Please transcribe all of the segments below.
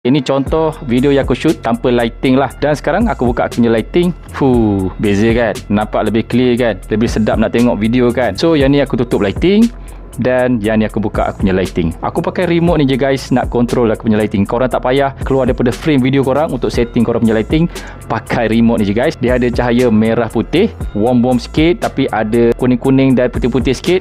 Ini contoh video yang aku shoot tanpa lighting lah. Dan sekarang aku buka aku punya lighting. Beza kan? Nampak lebih clear kan? Lebih sedap nak tengok video kan? So yang ni aku tutup lighting. Dan yang ni aku buka aku punya lighting. Aku pakai remote ni je guys, nak control aku punya lighting. Korang tak payah keluar daripada frame video korang untuk setting korang punya lighting. Pakai remote ni je guys. Dia ada cahaya merah putih, warm sikit, tapi ada kuning-kuning dan putih-putih sikit.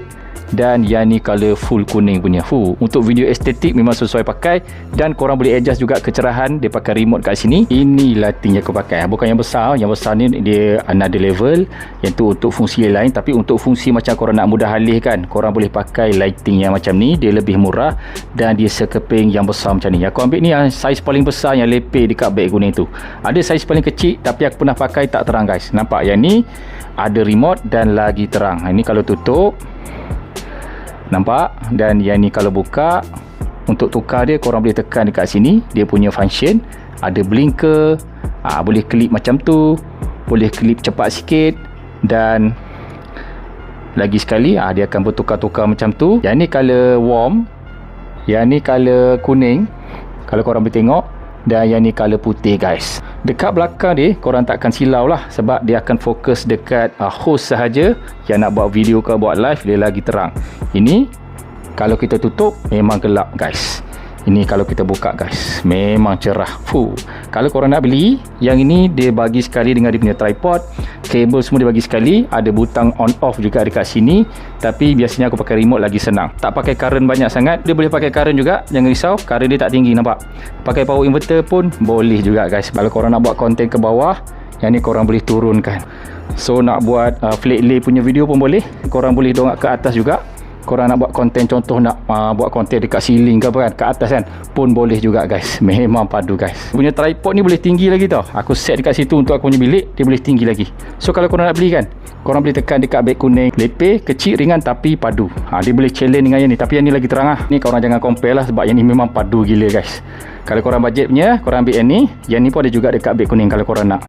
Dan yang ni color full kuning punya. Untuk video estetik memang sesuai pakai. Dan korang boleh adjust juga kecerahan. Dia pakai remote kat sini. Ini lighting yang aku pakai, bukan yang besar. Yang besar ni dia another level. Yang tu untuk fungsi lain. Tapi untuk fungsi macam korang nak mudah alih kan, korang boleh pakai lighting yang macam ni. Dia lebih murah. Dan dia sekeping yang besar macam ni. Aku ambil ni yang saiz paling besar yang lepeh dekat beg kuning tu. Ada saiz paling kecil, tapi aku pernah pakai tak terang guys. Nampak yang ni ada remote dan lagi terang. Ini kalau tutup, nampak? Dan yang ni kalau buka, untuk tukar dia korang boleh tekan dekat sini. Dia punya function ada blinker, boleh klip macam tu, boleh klip cepat sikit. Dan lagi sekali dia akan bertukar-tukar macam tu. Yang ni color warm, yang ni color kuning kalau korang boleh tengok. Dan yang ni color putih guys. Dekat belakang dia korang takkan silau lah, sebab dia akan fokus dekat host sahaja. Yang nak buat video ke buat live, dia lagi terang. Ini kalau kita tutup memang gelap guys. Ini kalau kita buka guys, memang cerah. Kalau korang nak beli yang ini, dia bagi sekali dengan dia punya tripod, kabel semua dia bagi sekali. Ada butang on off juga dekat sini. Tapi biasanya aku pakai remote lagi senang. Tak pakai current banyak sangat. Dia boleh pakai current juga, jangan risau, current dia tak tinggi, nampak? Pakai power inverter pun boleh juga guys. Kalau korang nak buat konten ke bawah, yang ni korang boleh turunkan. So nak buat flat lay punya video pun boleh. Korang boleh dongak ke atas juga. Korang nak buat konten, contoh nak buat konten dekat ceiling ke apa kan, ke atas kan, pun boleh juga guys. Memang padu guys. Punya tripod ni boleh tinggi lagi tau. Aku set dekat situ untuk aku punya bilik, dia boleh tinggi lagi. So kalau korang nak beli kan, korang boleh tekan dekat beg kuning, lepeh, kecil, ringan tapi padu. Dia boleh challenge dengan yang ni. Tapi yang ni lagi terang lah. Ni korang jangan compare lah, sebab yang ni memang padu gila guys. Kalau korang budget punya, korang ambil yang ni. Yang ni pun ada juga dekat beg kuning kalau korang nak.